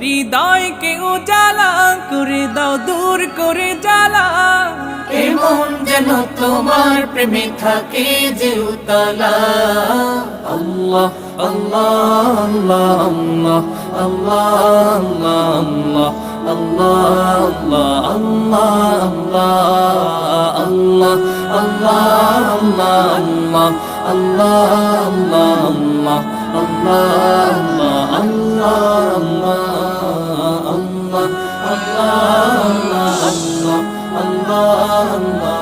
হৃদয়কে উজালা করে দাও, দূর করে জ্বালা। এমন যেন তোমার প্রেমে থাকে যে উতলা। আল্লাহ আল্লাহ আল্লাহ আল্লাহ আল্লাহ আল্লাহ আল্লাহ আল্লাহ আল্লাহ আল্লাহ আল্লাহ আল্লাহ আল্লাহ আল্লাহ আল্লাহ আল্লাহ আল্লাহ আল্লাহ